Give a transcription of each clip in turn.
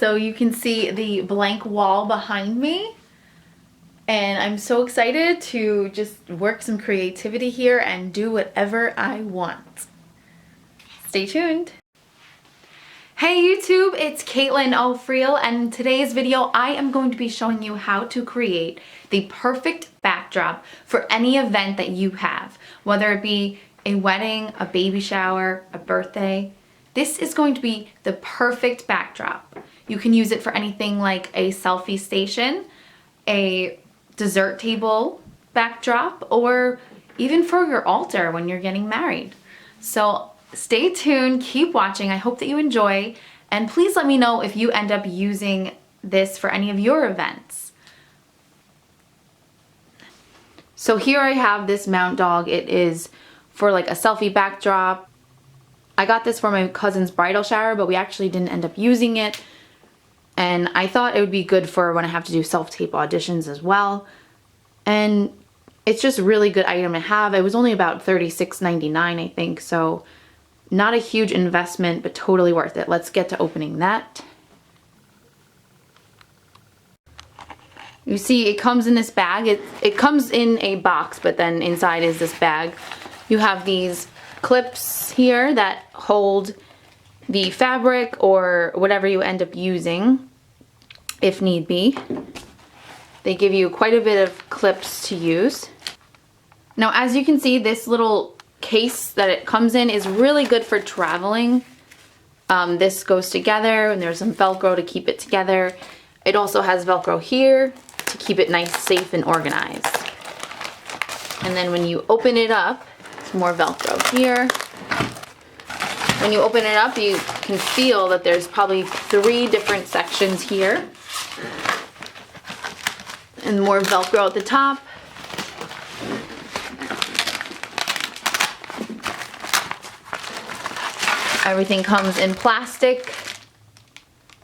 So you can see the blank wall behind me. And I'm so excited to just work some creativity here and do whatever I want. Stay tuned. Hey YouTube, it's Katelyn O'Friel, and in today's video I am going to be showing you how to create the perfect backdrop for any event that you have, whether it be a wedding, a baby shower, a birthday. This is going to be the perfect backdrop. You can use it for anything like a selfie station, a dessert table backdrop, or even for your altar when you're getting married. So stay tuned, keep watching. I hope that you enjoy, and please let me know if you end up using this for any of your events. So here I have this Mountdog. It is for like a selfie backdrop. I got this for my cousin's bridal shower, but we actually didn't end up using it. And I thought it would be good for when I have to do self-tape auditions as well. And it's just a really good item to have. It was only about $36.99, I think, so not a huge investment, but totally worth it. Let's get to opening that. You see, it comes in this bag. It comes in a box, but then inside is this bag. You have these clips here that hold the fabric or whatever you end up using, if need be. They give you quite a bit of clips to use. Now, as you can see, this little case that it comes in is really good for traveling. This goes together, and there's some Velcro to keep it together. It also has Velcro here to keep it nice, safe, and organized. And then when you open it up, it's more Velcro here. When you open it up, you can feel that there's probably 3 different sections here. And more Velcro at the top. Everything comes in plastic.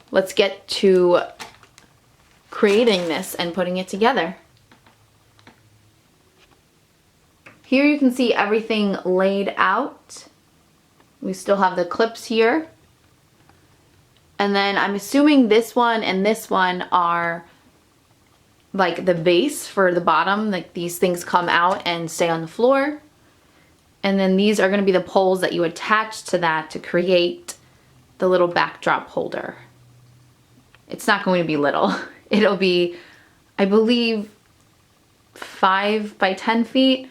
Let's get to creating this and putting it together. Here you can see everything laid out. We still have the clips here. And then I'm assuming this one and this one are like the base for the bottom. Like these things come out and stay on the floor. And then these are going to be the poles that you attach to that to create the little backdrop holder. It's not going to be little. It'll be, I believe, 5 by 10 feet.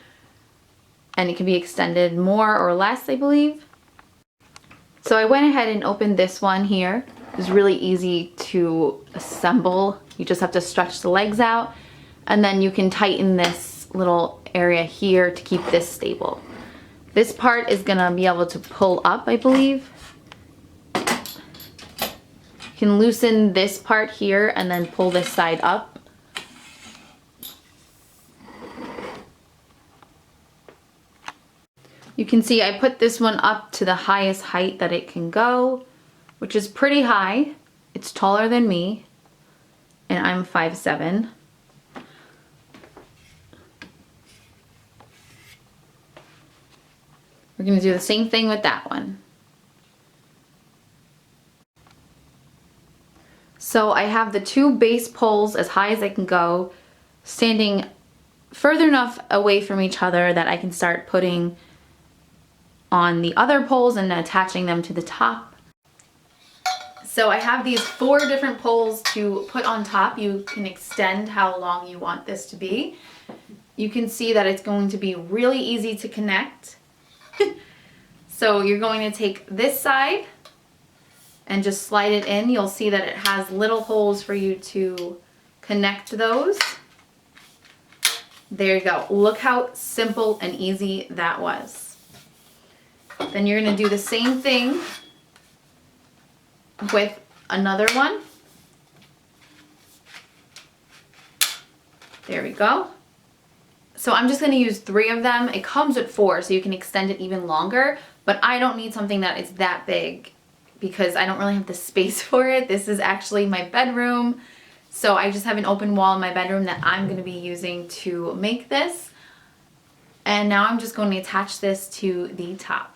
And it can be extended more or less, I believe. So I went ahead and opened this one here. It was really easy to assemble. You just have to stretch the legs out, and then you can tighten this little area here to keep this stable. This part is gonna be able to pull up, I believe. You can loosen this part here and then pull this side up. You can see I put this one up to the highest height that it can go, which is pretty high. It's taller than me, and I'm 5'7". We're gonna do the same thing with that one. So I have the 2 base poles as high as I can go, standing further enough away from each other that I can start putting on the other poles and attaching them to the top. So I have these 4 different poles to put on top. You can extend how long you want this to be. You can see that it's going to be really easy to connect. So you're going to take this side and just slide it in. You'll see that it has little holes for you to connect those. There you go. Look how simple and easy that was. Then you're going to do the same thing with another one. There we go. So I'm just going to use 3 of them. It comes with 4, so you can extend it even longer, but I don't need something that is that big because I don't really have the space for it. This is actually my bedroom, so I just have an open wall in my bedroom that I'm going to be using to make this. And now I'm just going to attach this to the top.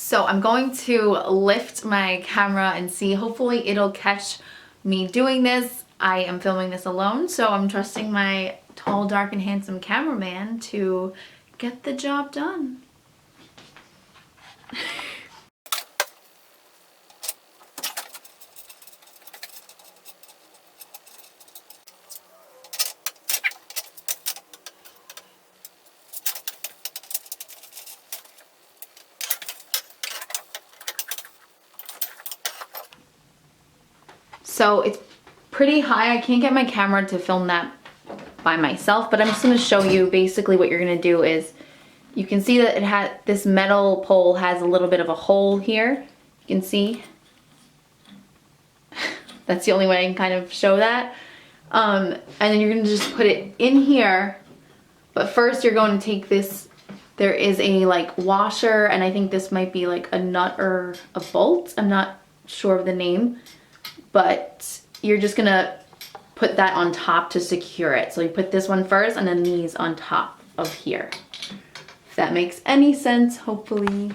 So I'm going to lift my camera and see, hopefully it'll catch me doing this. I am filming this alone, so I'm trusting my tall, dark, and handsome cameraman to get the job done. So it's pretty high. I can't get my camera to film that by myself, but I'm just going to show you basically what you're going to do is you can see that it has this metal pole has a little bit of a hole here. You can see. That's the only way I can kind of show that. And then you're going to just put it in here. But first you're going to take this, there is a like washer, and I think this might be like a nut or a bolt. I'm not sure of the name. But you're just gonna put that on top to secure it. So you put this one first and then these on top of here. If that makes any sense, hopefully.